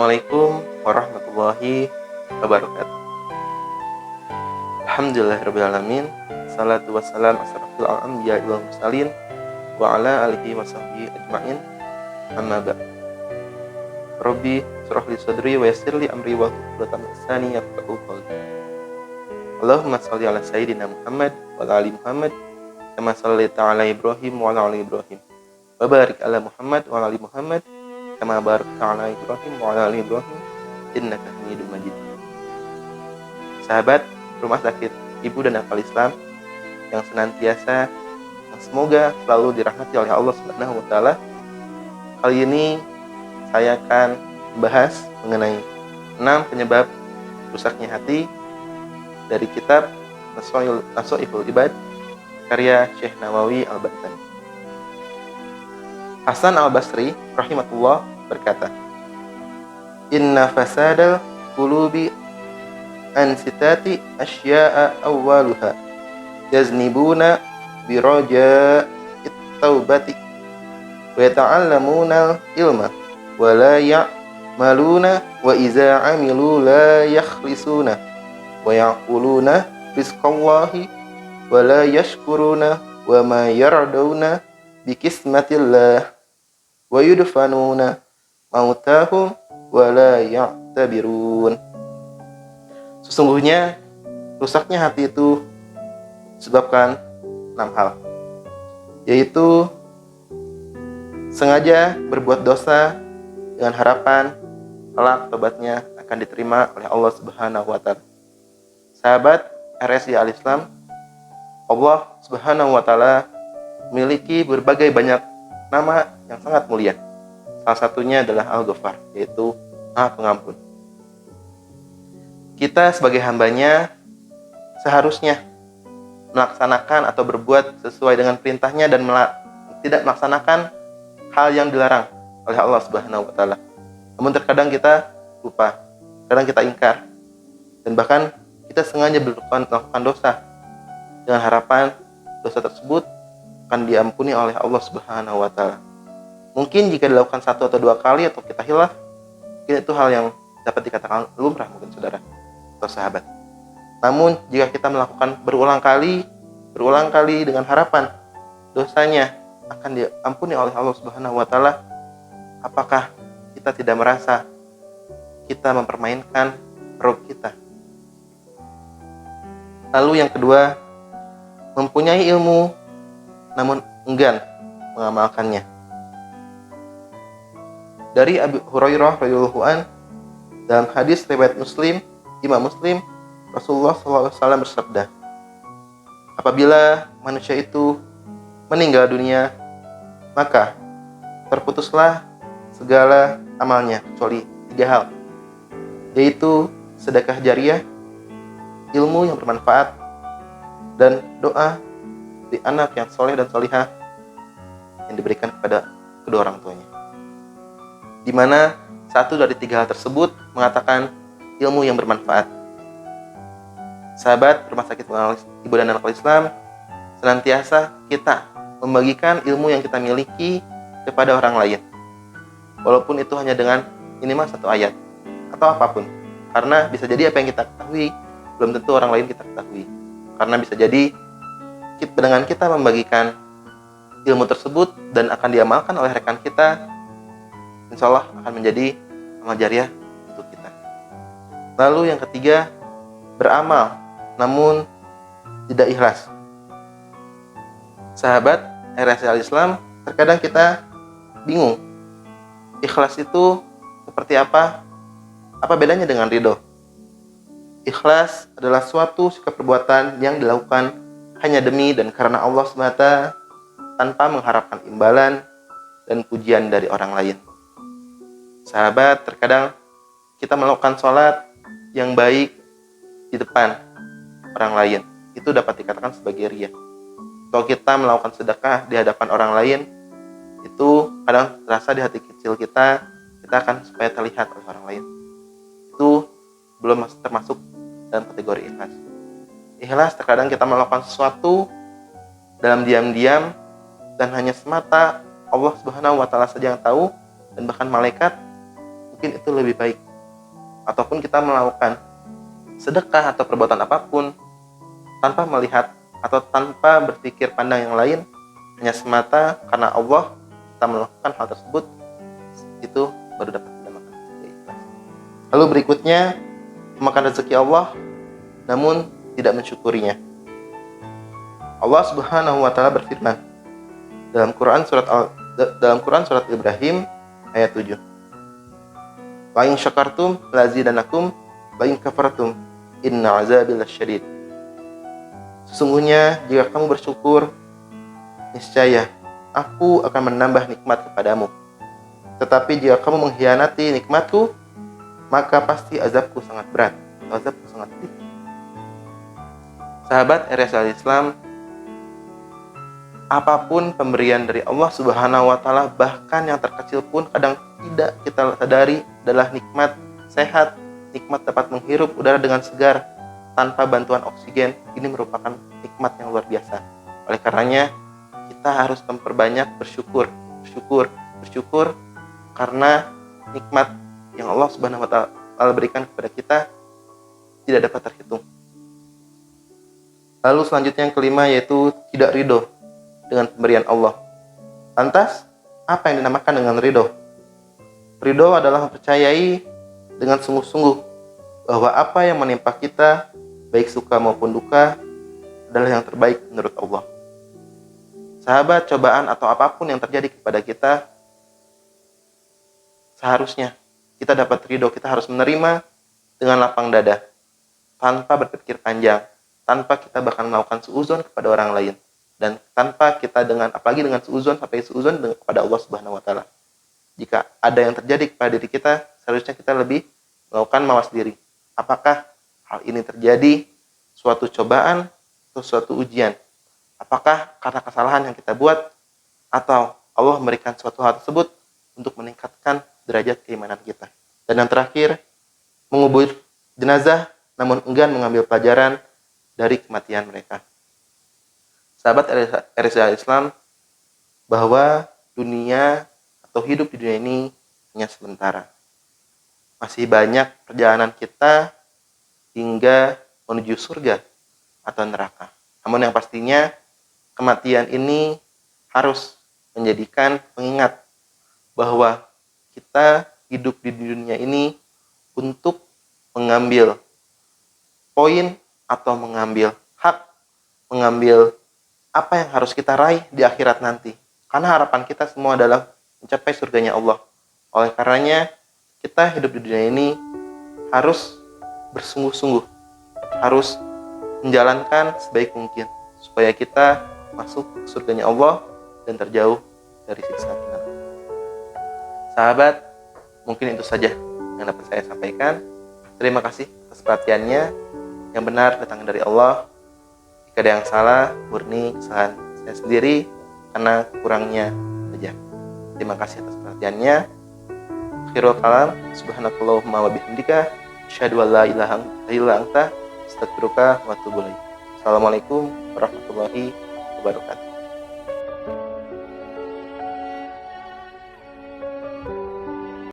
Assalamualaikum warahmatullahi wabarakatuh. Alhamdulillahirrabbilalamin. Salatu wassalam asrafil anbiya wal mursalin wa ala alihi wa sahbihi ajma'in. Amma ba'd. Rabbi shrah li sadri wa yassir li amri wa hlul 'uqdatam min lisani yafqahu qawli. Allahumma shalli ala sayyidina Muhammad wa ala ali Muhammad kama shallaita ala Ibrahim wa ala ali Ibrahim. Wa barik ala Muhammad wa ala ali Muhammad kama barakta ala Ibrahim wa ala ali Ibrahim innaka Hamidum Majid. Sahabat Rumah Sakit Ibu dan Akal Islam yang senantiasa, yang semoga selalu dirahmati oleh Allah Subhanahu wa taala. Kali ini saya akan membahas mengenai 6 penyebab rusaknya hati dari kitab Nasoihul Ibad karya Syekh Nawawi Al-Bantani. Hasan Al-Basri rahimahullah berkata, "Inna fasadal qulubi an sitati asya'a awwaluha yaznibuna biraja'it taubati wa yata'allamuna ilma wa la ya'maluna wa iza 'amilu la yakhlisuna wa yaquluna rizqallahi wa la yashkuruna wa ma yarduna bikismatillah wa yudfanuna mautahum wa la ya'tabirun." Sesungguhnya rusaknya hati itu disebabkan 6 hal, yaitu sengaja berbuat dosa dengan harapan kelak tobatnya akan diterima oleh Allah Subhanahu wa taala. Sahabat RSI Al-Islam, Allah Subhanahu wa taala memiliki berbagai banyak nama yang sangat mulia. Salah satunya adalah Al-Ghaffar, yaitu Maha Pengampun. Kita sebagai hambanya seharusnya melaksanakan atau berbuat sesuai dengan perintahnya dan tidak melaksanakan hal yang dilarang oleh Allah Subhanahu wa taala. Namun terkadang kita lupa, kadang kita ingkar, dan bahkan kita sengaja melakukan dosa dengan harapan dosa tersebut akan diampuni oleh Allah Subhanahu wa taala. Mungkin jika dilakukan 1 atau 2 kali atau kita hilaf, mungkin itu hal yang dapat dikatakan lumrah mungkin saudara atau sahabat. Namun jika kita melakukan berulang kali dengan harapan dosanya akan diampuni oleh Allah Subhanahu wa taala, apakah kita tidak merasa kita mempermainkan roh kita? Lalu yang kedua, mempunyai ilmu namun enggan mengamalkannya. Dari Abu Hurairah radhiyallahu an, dalam hadis riwayat Imam Muslim, Rasulullah SAW bersabda, apabila manusia itu meninggal dunia, maka terputuslah segala amalnya kecuali 3 hal, yaitu sedekah jariah, ilmu yang bermanfaat, dan doa di anak yang soleh dan solihah yang diberikan kepada kedua orang tuanya. Di mana 1 dari 3 hal tersebut mengatakan ilmu yang bermanfaat. Sahabat Rumah Sakit Ibu dan Anak Islam, senantiasa kita membagikan ilmu yang kita miliki kepada orang lain, walaupun itu hanya dengan minimal 1 ayat atau apapun, karena bisa jadi apa yang kita ketahui belum tentu orang lain kita ketahui. Karena bisa jadi dengan kita membagikan ilmu tersebut dan akan diamalkan oleh rekan kita, insya Allah akan menjadi amal jariah untuk kita. Lalu yang ketiga, beramal namun tidak ikhlas. Sahabat RSI Al-Islam, terkadang kita bingung, ikhlas itu seperti apa? Apa bedanya dengan ridho? Ikhlas adalah suatu sikap perbuatan yang dilakukan hanya demi dan karena Allah semata, tanpa mengharapkan imbalan dan pujian dari orang lain. Sahabat, terkadang kita melakukan sholat yang baik di depan orang lain, itu dapat dikatakan sebagai riya. Kalau kita melakukan sedekah di hadapan orang lain, itu kadang terasa di hati kecil kita akan supaya terlihat oleh orang lain. Itu belum termasuk dalam kategori ikhlas. Ikhlas terkadang kita melakukan sesuatu dalam diam-diam dan hanya semata Allah Subhanahu wa taala saja yang tahu, dan bahkan malaikat mungkin itu lebih baik. Ataupun kita melakukan sedekah atau perbuatan apapun tanpa melihat atau tanpa berpikir pandang yang lain, hanya semata karena Allah kita melakukan hal tersebut, itu baru dapat kita makan rezeki ikhlas. Lalu berikutnya, memakan rezeki Allah namun tidak mensyukurinya. Allah Subhanahu wa taala berfirman dalam Quran surat Ibrahim ayat 7. Wa in syakartum lazidanakum wa in kafartum inna azabi lasyadid. Sesungguhnya jika kamu bersyukur, niscaya aku akan menambah nikmat kepadamu. Tetapi jika kamu mengkhianati nikmatku, maka pasti azabku sangat berat, azabku sangat pedih. Sahabat RSA Islam, apapun pemberian dari Allah Subhanahu wa taala, bahkan yang terkecil pun kadang tidak kita sadari adalah nikmat sehat, nikmat dapat menghirup udara dengan segar tanpa bantuan oksigen. Ini merupakan nikmat yang luar biasa. Oleh karenanya kita harus memperbanyak bersyukur karena nikmat yang Allah Subhanahu wa taala berikan kepada kita tidak dapat terhitung. Lalu selanjutnya yang kelima, yaitu tidak ridho dengan pemberian Allah. Lantas, apa yang dinamakan dengan ridho? Ridho adalah mempercayai dengan sungguh-sungguh bahwa apa yang menimpa kita, baik suka maupun duka, adalah yang terbaik menurut Allah. Sahabat, cobaan atau apapun yang terjadi kepada kita, seharusnya kita dapat ridho, kita harus menerima dengan lapang dada, tanpa berpikir panjang, tanpa kita bahkan melakukan suudzon kepada orang lain, dan tanpa kita apalagi dengan suudzon kepada Allah Subhanahu wa taala. Jika ada yang terjadi kepada diri kita, seharusnya kita lebih melakukan mawas diri. Apakah hal ini terjadi suatu cobaan atau suatu ujian? Apakah karena kesalahan yang kita buat, atau Allah memberikan suatu hal tersebut untuk meningkatkan derajat keimanan kita? Dan yang terakhir, mengubur jenazah namun enggan mengambil pelajaran dari kematian mereka. Sahabat RSA Islam, bahwa dunia atau hidup di dunia ini hanya sementara. Masih banyak perjalanan kita hingga menuju surga atau neraka. Namun yang pastinya kematian ini harus menjadikan pengingat bahwa kita hidup di dunia ini untuk mengambil poin atau mengambil hak, mengambil apa yang harus kita raih di akhirat nanti. Karena harapan kita semua adalah mencapai surganya Allah. Oleh karenanya, kita hidup di dunia ini harus bersungguh-sungguh, harus menjalankan sebaik mungkin supaya kita masuk ke surganya Allah dan terjauh dari siksa neraka. Sahabat, mungkin itu saja yang dapat saya sampaikan. Terima kasih atas perhatiannya. Yang benar datang dari Allah. Jika ada yang salah, murni kesalahan saya sendiri karena kurangnya saja. Terima kasih atas perhatiannya. Akhirul kalam, subhanakallahumma wa bihamdika, asyhadu an la ilaha illa anta, astaghfiruka wa atubu ilaik. Assalamualaikum warahmatullahi wabarakatuh.